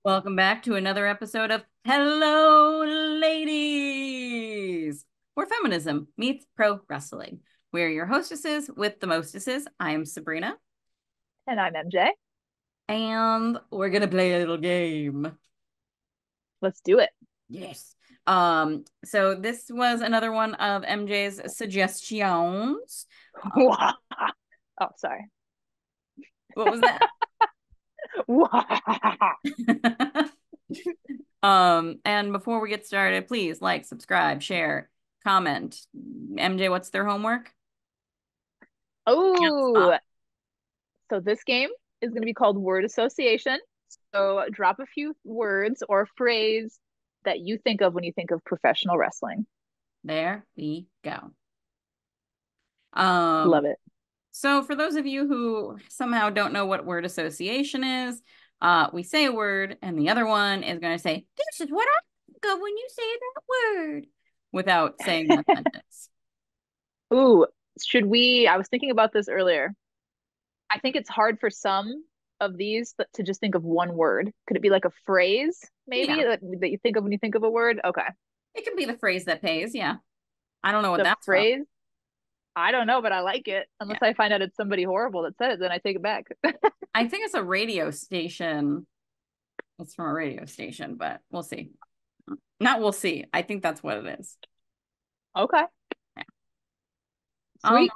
Welcome back to another episode of Hello Ladies, where feminism meets pro wrestling. We're your hostesses with the mostesses. I am Sabrina, And I'm MJ. and we're gonna play a little game. Let's do it. Yes. So this was another one of MJ's suggestions. Oh, sorry. What was that? And before we get started, please like, subscribe, share, comment. MJ, what's their homework? Oh, so this game is going to be called word association. So drop a few words or phrase that you think of when you think of professional wrestling. There we go. Love it. So for those of you who somehow don't know what word association is, we say a word and the other one is going to say, "This is what I think of when you say that word," without saying that sentence. Ooh, should we? I was thinking about this earlier. I think it's hard for some of these to just think of one word. Could it be like a phrase, maybe, Yeah, that you think of when you think of a word? Okay. it could be the phrase that pays. Yeah. I don't know what The that's from. phrase, I don't know, but I like it. Yeah. Unless I find out it's somebody horrible that said it, then I take it back. I think it's a radio station. It's from a radio station, but we'll see. Not we'll see. I think that's what it is. Okay, Yeah. Um, sweet.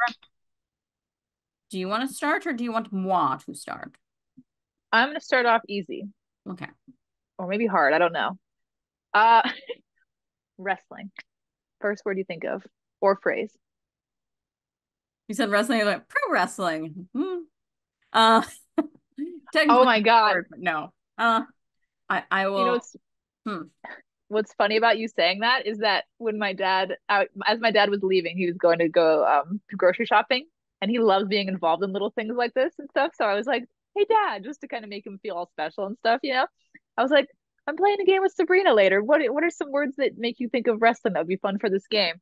do you want to start or do you want moi to start? I'm gonna start off easy Okay. or maybe hard. I don't know. Uh, wrestling. First word you think of or phrase. You said wrestling, you're like pro wrestling. Uh, Oh technically my a God. word, but no. I You know will. Hmm. what's funny about you saying that is that when as my dad was leaving, he was going to go grocery shopping, and he loves being involved in little things like this and stuff. So I was like, "Hey, Dad," just to kind of make him feel all special and stuff. I was like, "I'm playing a game with Sabrina later. What are some words that make you think of wrestling that would be fun for this game?"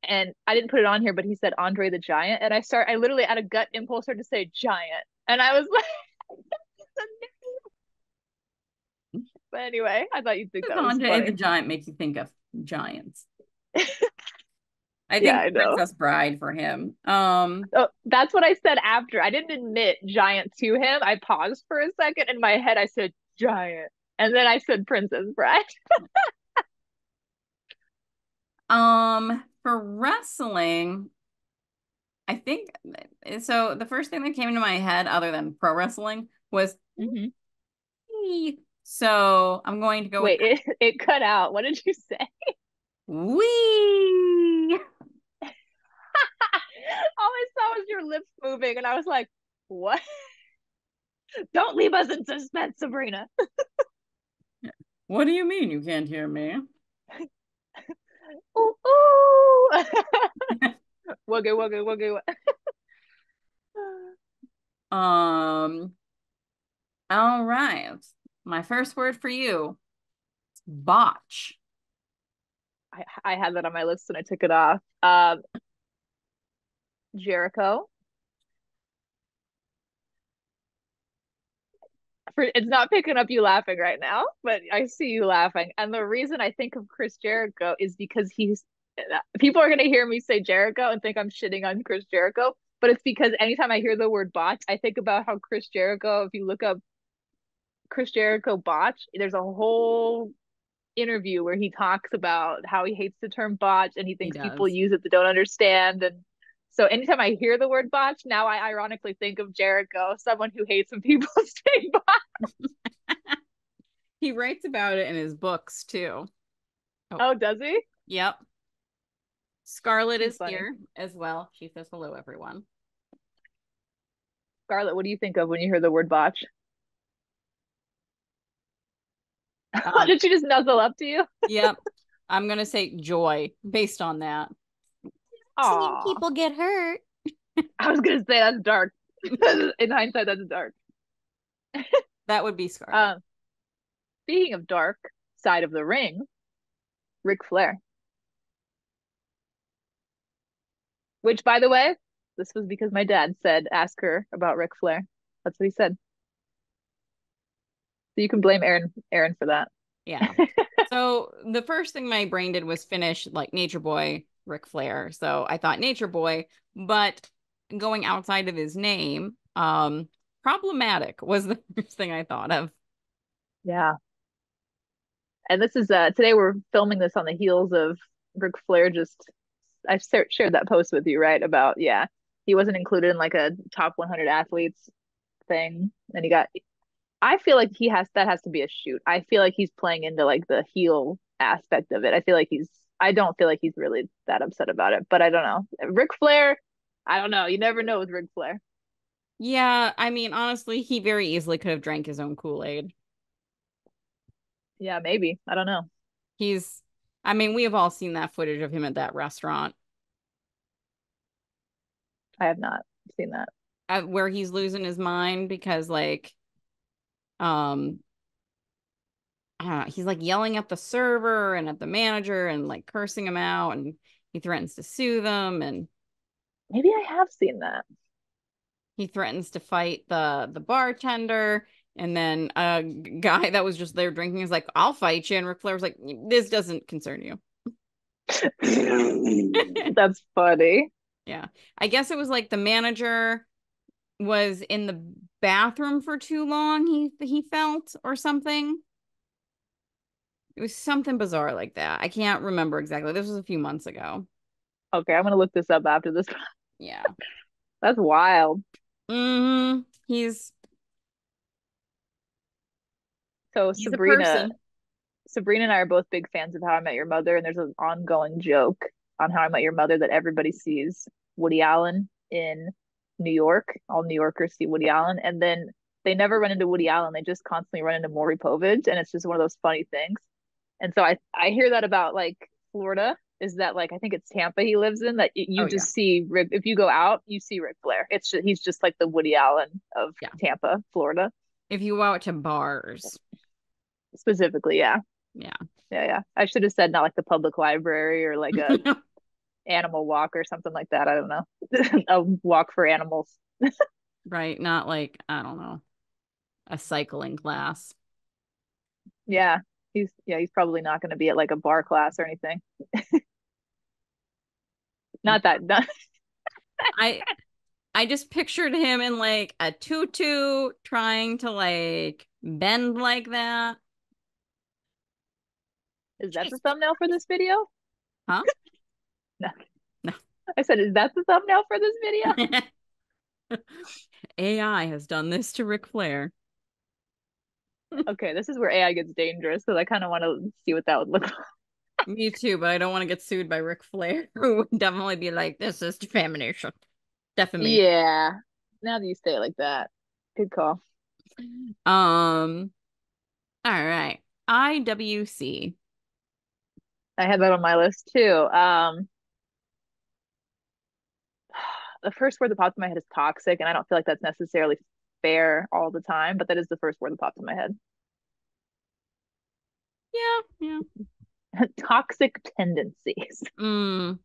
And I didn't put it on here, but he said Andre the Giant, and I literally at a gut impulse started to say giant, and I was like, but anyway, I thought you'd think Does that was Andre the funny. Giant make you think of giants? I Yeah, think I know. Princess Bride for him. Oh, that's what I said after. I didn't admit giant to him. I paused for a second. In my head, I said giant. And then I said Princess Bride. For wrestling, I think so. The first thing that came into my head, other than pro wrestling, was Hmm. wee. So I'm going to go with Wait, it cut out. What did you say? wee. All I saw was your lips moving, and I was like, what? Don't leave us in suspense, Sabrina. What do you mean you can't hear me? Ooh, ooh. Wugga, wugga, wugga. Um, all right. My first word for you, botch. I had that on my list and I took it off. Jericho. It's not picking up you laughing right now, but I see you laughing. And the reason I think of Chris Jericho is because people are going to hear me say Jericho and think I'm shitting on Chris Jericho, but it's because anytime I hear the word botch, I think about how Chris Jericho, if you look up Chris Jericho botch, there's a whole interview where he talks about how he hates the term botch and he He thinks people does. use it that don't understand. And so anytime I hear the word botch, now I ironically think of Jericho, someone who hates when people say botch. He writes about it in his books too. Oh, Oh, does he? yep. Scarlett Too is funny. here as well. She says hello, everyone. Scarlett, what do you think of when you hear the word botch? Um, Did she just nuzzle up to you? yep. I'm gonna say joy based on that. Seeing Aw. people get hurt. I was gonna say that's dark. In hindsight, that's dark. That would be Scarlett. Um, Speaking of dark side of the ring, Ric Flair. Which, by the way, this was because my dad said, ask her about Ric Flair. That's what he said. So you can blame Aaron for that. Yeah. So the first thing my brain did was finish like Nature Boy, Ric Flair. So I thought Nature Boy, but going outside of his name, problematic was the first thing I thought of. Yeah. And this is today we're filming this on the heels of Ric Flair just shared that post with you, right? About yeah, he wasn't included in like a top 100 athletes thing, and he got. I feel like he has that has to be a shoot. I feel like he's playing into like the heel aspect of it. I feel like he's. I don't feel like he's really that upset about it, but I don't know. Ric Flair, I don't know. You never know with Ric Flair. Yeah, I mean, honestly, he very easily could have drank his own Kool-Aid. Yeah, maybe. I don't know. He's, I mean, we have all seen that footage of him at that restaurant I have not seen that. where he's losing his mind because, like, um, I don't know, he's like yelling at the server and at the manager and like cursing him out, and he threatens to sue them, and Maybe I have seen that. he threatens to fight the bartender. And then a guy that was just there drinking is like, "I'll fight you," and Ric Flair was like, "This doesn't concern you." That's funny. Yeah, I guess it was like the manager was in the bathroom for too long. He felt or something. It was something bizarre like that. I can't remember exactly. This was a few months ago. Okay, I'm gonna look this up after this. Yeah. That's wild. He's So he's a Sabrina, person. Sabrina and I are both big fans of How I Met Your Mother, and there's an ongoing joke on How I Met Your Mother that everybody sees Woody Allen in New York. All New Yorkers see Woody Allen, and then they never run into Woody Allen. They just constantly run into Maury Povich, and it's just one of those funny things. And so I hear that about like Florida is that like I think it's Tampa he lives in that Oh you yeah. just see Rick if you go out you see Ric Flair. He's just like the Woody Allen of Yeah. Tampa, Florida If you go out to bars. specifically. Yeah, Yeah. yeah, yeah. I should have said not like the public library or like a animal walk or something like that. I don't know, a walk for animals. Right. Not like, I don't know, a cycling class. Yeah, he's probably not going to be at like a bar class or anything. Not that. Not, I I just pictured him in like a tutu trying to like bend like that. is that the Just, thumbnail for this video? huh? No, No. I said, is that the thumbnail for this video? AI has done this to Ric Flair. Okay, this is where AI gets dangerous because I kind of want to see what that would look like. Me too, but I don't want to get sued by Ric Flair, who would definitely be like, "This is defamation." Defamation. Yeah, now that you say it like that, good call. Um, all right. IWC. I had that on my list too. The first word that popped in my head is toxic, and I don't feel like that's necessarily fair all the time, but that is the first word that popped in my head. Yeah, yeah. Toxic tendencies. Mm.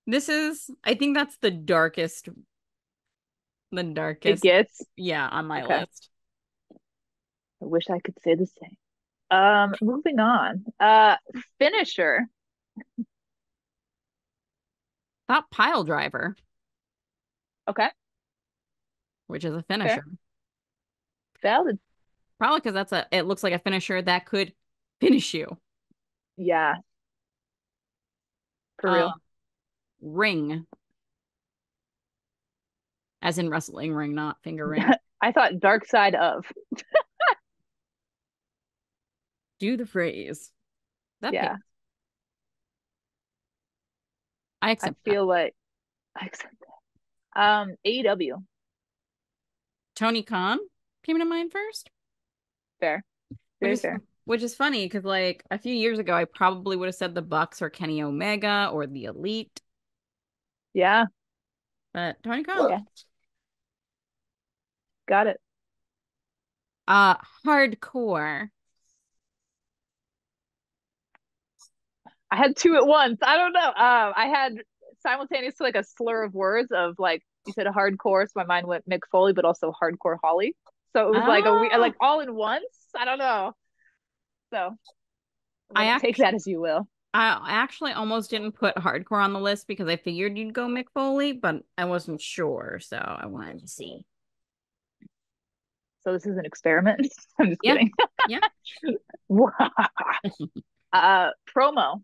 This is, I think that's the It darkest, gets yeah, on my okay. list. I wish I could say the same. Moving on. Finisher. Thought pile driver, Okay, which is a fair, finisher. valid. Probably because it looks like a finisher that could finish you. Yeah, for Uh, real. ring, as in wrestling ring, not finger ring. I thought dark side of. Do the phrase. That pays. Yeah, I I accept that. feel like I accept that. AEW. Tony Khan came to mind first, Fair, which very is fair. which is funny because like a few years ago, I probably would have said the Bucks or Kenny Omega or the Elite, Yeah, but Tony Khan. yeah, got it. Uh, hardcore. I had two at once. I don't know. I had simultaneously like a slur of words of like you said a hardcore, so my mind went Mick Foley, but also hardcore Holly. So it was like a we like Oh, all in once. I don't know. So I take actually that as you will. I actually almost didn't put hardcore on the list because I figured you'd go Mick Foley, but I wasn't sure, so I wanted to see. So this is an experiment. I'm just Yeah. kidding. Yeah. Promo.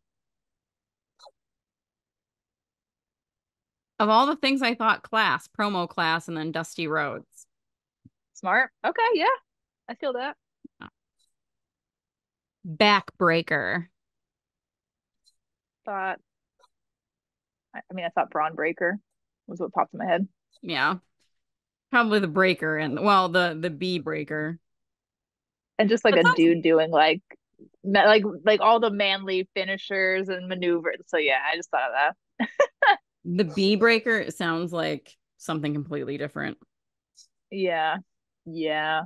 Of all the things I thought class, promo class, and then Dusty Rhodes. Smart. Okay, yeah, I feel that. Backbreaker. Thought. I mean, I thought Braun Breaker was what popped in my head. Yeah. Probably the breaker and well, the B breaker. And just like That a sounds dude doing like all the manly finishers and maneuvers. So yeah, I just thought of that. the B breaker sounds like something completely different. Yeah. Yeah.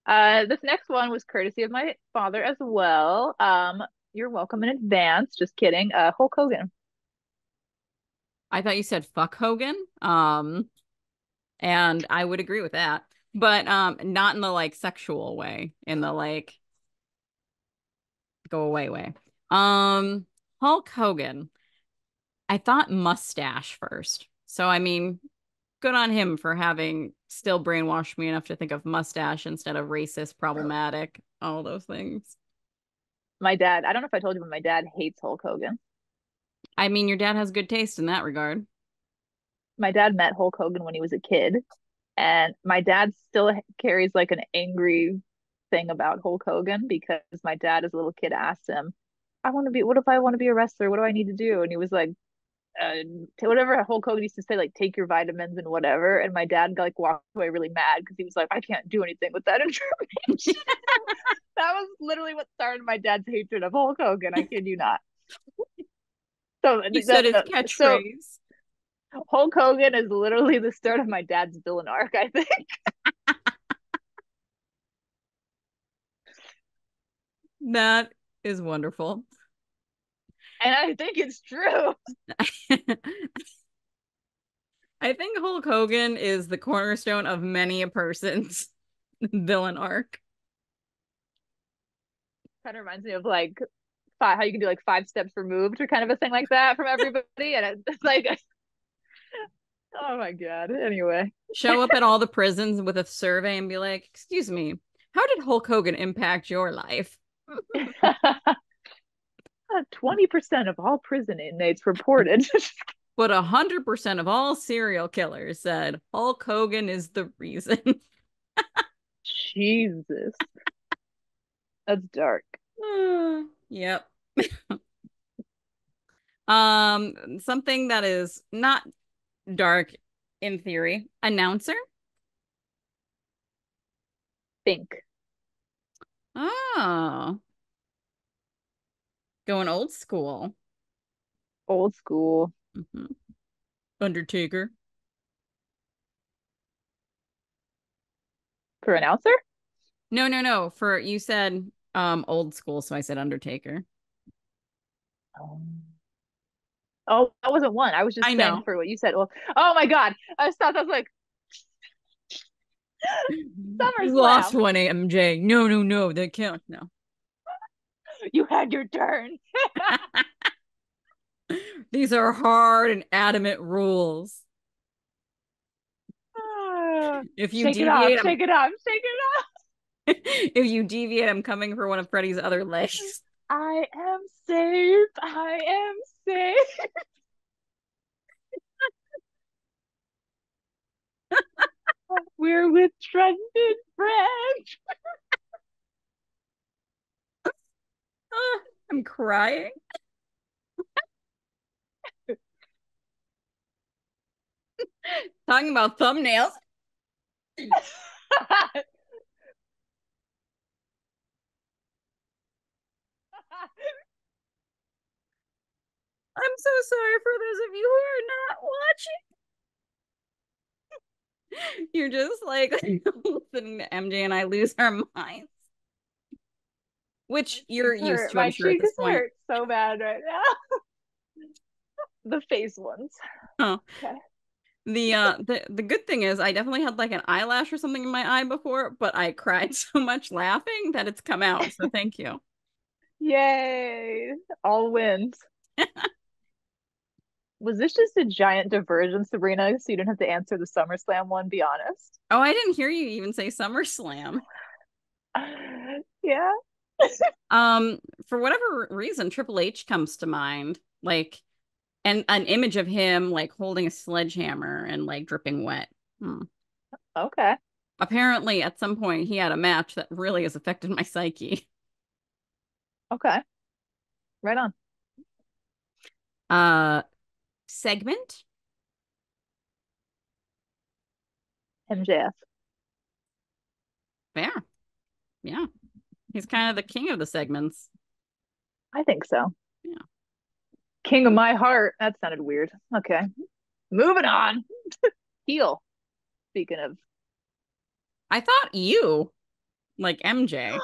This next one was courtesy of my father as well. You're welcome in advance. Just kidding. Hulk Hogan. I thought you said fuck Hogan. And I would agree with that. But not in the like sexual way, in the like go away way. Um Hulk Hogan. I thought mustache first. So I mean, good on him for having still brainwashed me enough to think of mustache instead of racist, problematic, all those things. My dad, I don't know if I told you, but my dad hates Hulk Hogan. I mean, your dad has good taste in that regard. My dad met Hulk Hogan when he was a kid, and my dad still carries like an angry thing about Hulk Hogan because my dad, as a little kid, asked him, what if I want to be a wrestler? What do I need to do? And he was like, uh, whatever Hulk Hogan used to say, like, take your vitamins and whatever. And my dad like walked away really mad because he was like, I can't do anything with that information. That was literally what started my dad's hatred of Hulk Hogan. I kid you not. So, He said his so catchphrase. Hulk Hogan is literally the start of my dad's villain arc, I think. That is wonderful. And I think it's true. I think Hulk Hogan is the cornerstone of many a person's villain arc. Kind of reminds me of like how you can do like 5 steps removed or kind of a thing like that from everybody. And it's like, oh my God. Anyway, Show up at all the prisons with a survey and be like, excuse me, how did Hulk Hogan impact your life? 20% of all prison inmates reported. But 100% of all serial killers said Hulk Hogan is the reason. Jesus. That's dark. Yep. Something that is not dark in theory. Announcer. Think. Oh, going old school. Old school. Mhm. Undertaker. For announcer? No, no, no. For you said old school, so I said Undertaker. Um, oh, that wasn't one. I was I just saying know. for what you said. Well, oh my God. I was like, You lost SummerSlam. one, MJ. No, no, no. That can't. No. You had your turn. These are hard and adamant rules. If you Shake it off. deviate, I'm Shake it off. Shake it off. if you deviate, I'm coming for one of Freddy's other legs. I am safe. I am safe. We're with trusted friends. I'm crying. Talking about thumbnails. I'm so sorry for those of you who are not watching. You're just like listening to MJ and I lose our minds, which you're used to, I'm My sure, at cheeks this point. hurt so bad right now. The face ones. Oh. Okay. The good thing is I definitely had like an eyelash or something in my eye before, but I cried so much laughing that it's come out. So thank you. Yay. All wins. Was this just a giant diversion, Sabrina? So you don't have to answer the SummerSlam one, be honest. Oh, I didn't hear you even say SummerSlam. Yeah. Um, for whatever reason, Triple H comes to mind, like, and an image of him like holding a sledgehammer and like dripping wet. Hmm. Okay. Apparently, at some point, he had a match that really has affected my psyche. Okay. Right on. Uh, Segment? MJF. Fair. Yeah. He's kind of the king of the segments. I think so. Yeah. King of my heart. That sounded weird. Okay. Moving on. Heel. Speaking of I thought you, like MJ.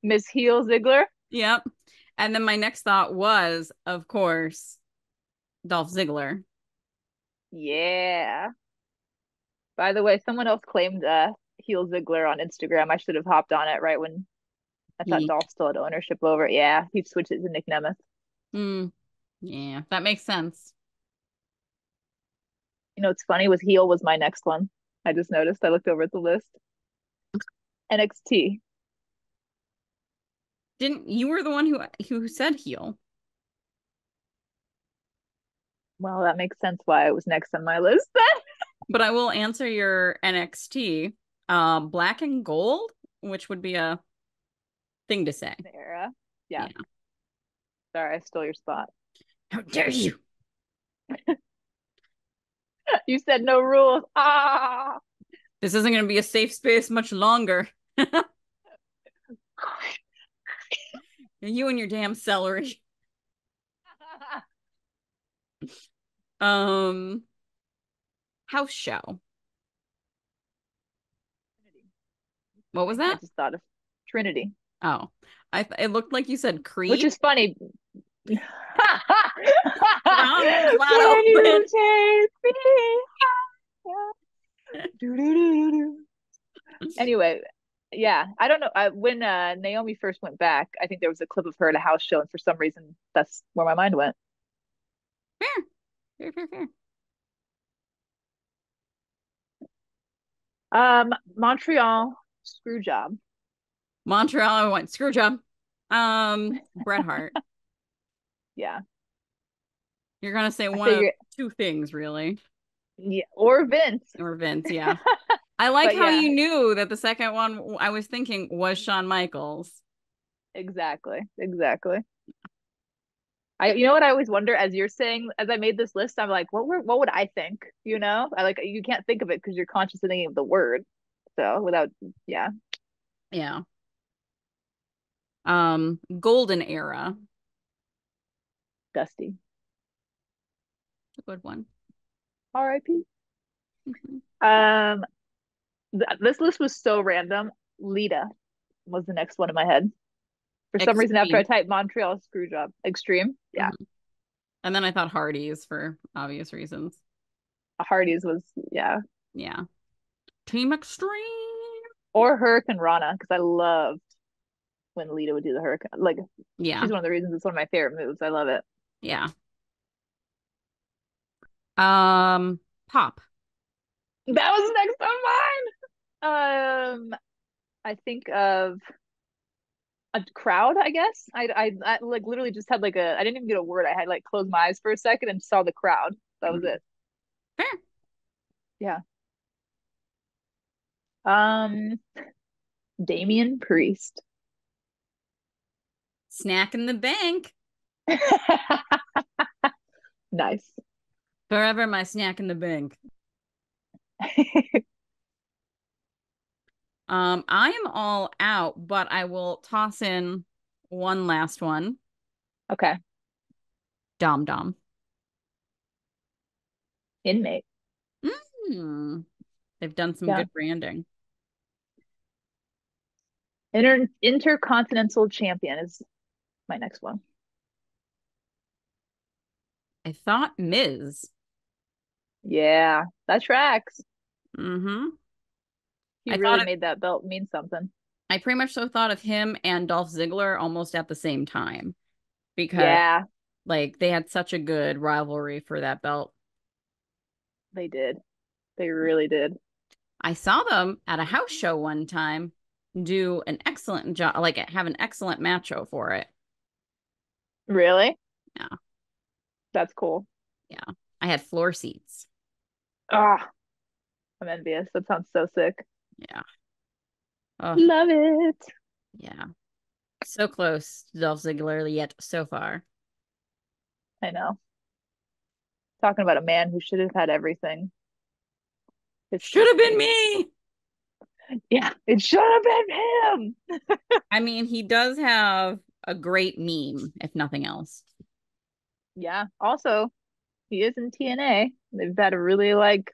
Miss Heel Ziggler. Yep. And then my next thought was, of course, Dolph Ziggler. Yeah. By the way, someone else claimed Heel Ziggler on Instagram. I should have hopped on it right when I thought Yeek. Dolph still had ownership over it. Yeah, he switched it to Nick Nemeth. Hmm. Yeah, that makes sense. You know, it's funny with Heel was my next one. I just noticed. I looked over at the list. NXT. Didn't you were the one who said heel? Well, that makes sense why it was next on my list then. But I will answer your NXT. Black and gold, which would be a thing to say. Era. Yeah. Yeah. Sorry, I stole your spot. How dare you? You said no rules. Ah. This isn't going to be a safe space much longer. You and your damn celery. Um, House show. What was I that? just thought of Trinity, Oh, it looked like you said which Creed. is funny. When Your arms wide you open. take me. Do-do-do-do-do. Anyway, yeah, I don't know. When Naomi first went back, I think there was a clip of her at a house show, and for some reason, that's where my mind went. Fair, fair, fair, fair. Montreal screw job. Montreal, I went screw job. Bret Hart. Yeah, You're gonna say I one of figure. two things, really, Yeah, or Vince. or Vince. Yeah. I like But how yeah, you knew that the second one I was thinking was Shawn Michaels. exactly, exactly. You know what I always wonder as you're saying, as I made this list, I'm like, what would I think? You know, I like you can't think of it because you're conscious of thinking of the word. So without, yeah, Yeah. Golden Era. Dusty. A good one. R.I.P. Mhm. Um, this list was so random. Lita was the next one in my head. For some reason, after I Extreme. typed Montreal screw job, extreme. Yeah, Mhm. And then I thought Hardy's for obvious reasons. Hardy's was yeah, Yeah. Team Extreme. or Hurricane Rana because I loved when Lita would do the hurricane. Like Yeah. she's one of the reasons it's one of my favorite moves. I love it. Yeah. Pop. That was next on mine. I think of a crowd, I guess. I like literally just had like I didn't even get a word. I had like closed my eyes for a second and saw the crowd. That was Mhm. it. Fair. Yeah. Um, Damian Priest. Snack in the bank. Nice. Forever my snack in the bank. I am all out, but I will toss in one last one. Okay. Dom Dom. Inmate. Mm. They've done some Yeah. good branding. Intercontinental champion is my next one. I thought Miz. Yeah, that tracks. Mm-hmm. He I really thought of, made that belt mean something. I pretty much so thought of him and Dolph Ziggler almost at the same time because Yeah, like they had such a good rivalry for that belt. they did. They really did. I saw them at a house show one time do an excellent job, like have an excellent match show for it. Really? Yeah, That's cool. yeah. I had floor seats. Ah, I'm envious. That sounds so sick. Yeah. Oh, Love it. yeah. So close to Dolph Ziggler yet so far. I know. Talking about a man who should have had everything. It's Should have been crazy. me. Yeah, it should have been him. I mean, he does have a great meme, if nothing else. Yeah. Also, he is in TNA. They've had a really like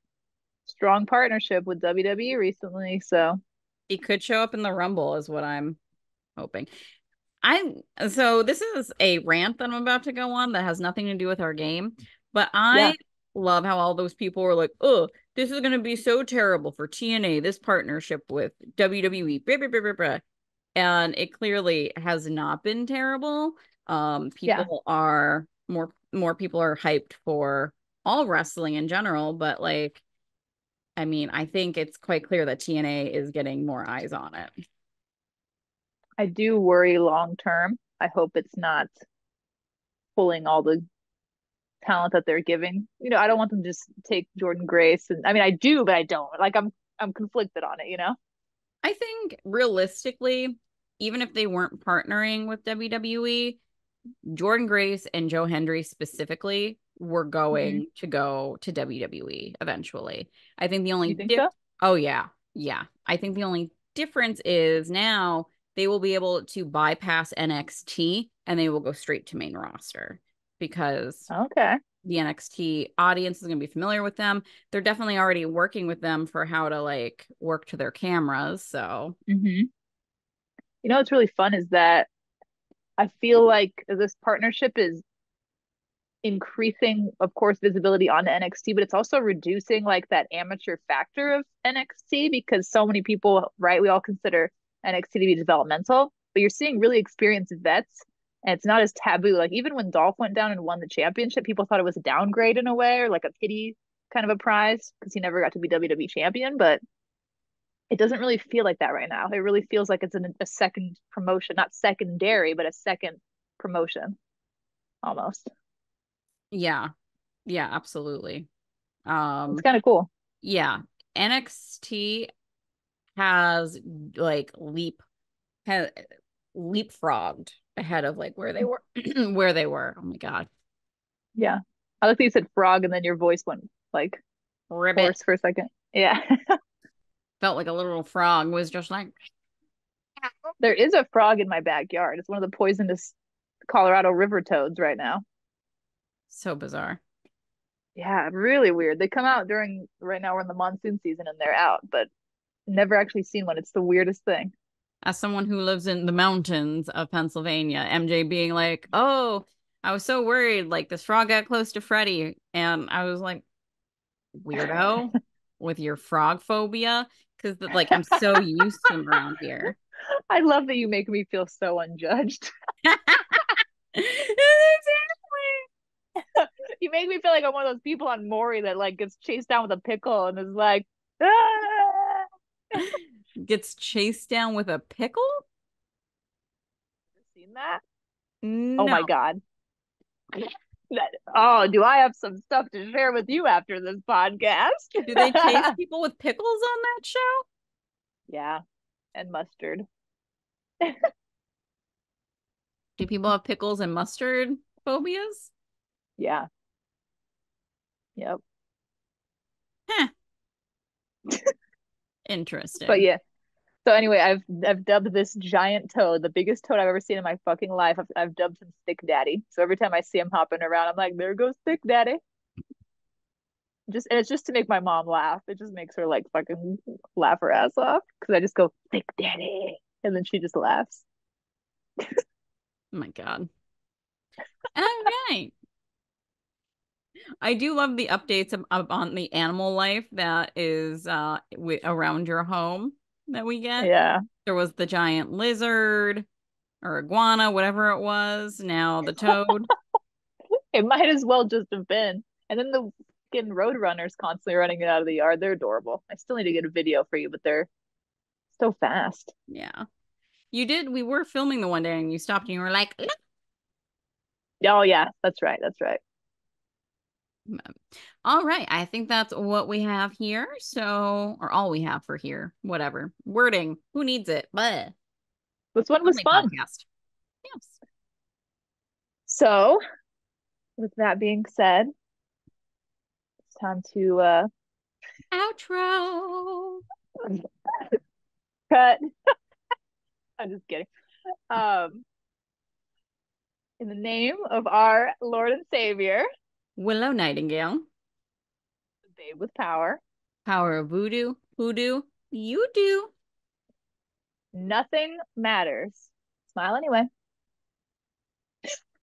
strong partnership with WWE recently. So He could show up in the Rumble, is what I'm hoping. I so this is a rant that I'm about to go on that has nothing to do with our game, but yeah, I love how all those people were like, "Oh, this is going to be so terrible for TNA, this partnership with WWE." Blah, blah, blah, blah, blah. And it clearly has not been terrible. yeah. People are more people are hyped for all wrestling in general, but like, I mean, I think it's quite clear that TNA is getting more eyes on it. I do worry long term. I hope it's not pulling all the talent that they're giving. I don't want them to just take Jordan Grace, and I mean I do, but I don't. Like I'm conflicted on it. I think realistically, even if they weren't partnering with WWE, Jordan Grace and Joe Hendry specifically were Hmm. going to go to WWE eventually. I think the You only think so? oh yeah, yeah. I think the only difference is now they will be able to bypass NXT and they will go straight to main roster because Okay. the NXT audience is going to be familiar with them. They're definitely already working with them for how to like work to their cameras. So, Hmm. What's really fun is that I feel like this partnership is increasing, of course, visibility on NXT, but it's also reducing like that amateur factor of NXT because so many people, right? We all consider NXT to be developmental, but you're seeing really experienced vets, and it's not as taboo. Like even when Dolph went down and won the championship, people thought it was a downgrade in a way or like a pity kind of a prize because he never got to be WWE champion, but it doesn't really feel like that right now. It really feels like it's a second promotion, not secondary, but a second promotion almost. yeah. Yeah, absolutely. It's Um kind of cool. yeah, NXT has like has leapfrogged ahead of like where they were where they were. Oh my God. Yeah. I like that you said frog and then your voice went like Ribbit. hoarse for a second. Yeah. Felt like a little frog was just like There is a frog in my backyard. It's one of the poisonous Colorado river toads right now. so bizarre. Yeah, really weird. They come out during right now we're in the monsoon season and they're out, but never actually seen one. It's the weirdest thing. As someone who lives in the mountains of Pennsylvania, MJ being like, "Oh, I was so worried like this frog got close to Freddy." And I was like, "Weirdo with your frog phobia." Because like I'm so used to them around here. I love that you make me feel so unjudged. You make me feel like I'm one of those people on Maury that like gets chased down with a pickle and is like, ah! Gets chased down with a pickle? Seen that? Oh No. my God. Oh, do I have some stuff to share with you after this podcast? Do they chase people with pickles on that show? Yeah, and mustard. Do people have pickles and mustard phobias? Yeah, yep. Heh, But interesting. yeah. So anyway, I've dubbed this giant toad, the biggest toad I've ever seen in my fucking life. I've dubbed him Stick Daddy. So every time I see him hopping around, I'm like, there goes Stick Daddy. It's just to make my mom laugh. It just makes her like fucking laugh her ass off because I just go Stick Daddy, and then she just laughs. Oh my God. All right. I do love the updates on the animal life that is around your home that we get. Yeah. There was the giant lizard or iguana, whatever it was. Now the toad. It might as well just have been. And then the fucking road runners constantly running it out of the yard. They're adorable. I still need to get a video for you, but they're so fast. Yeah. You did. We were filming the one day and you stopped and you were like, "Look." Oh yeah, that's right. That's right. All right. I think that's what we have here. So, or all we have for here, whatever. Wording. Who needs it? But This one was only fun. podcast. Yes. So, with that being said, it's time to Outro. cut. I'm just kidding. Um, in the name of our Lord and Savior, Willow Nightingale. Babe with Power, Power of voodoo. Hoodoo. You do. nothing matters. Smile anyway.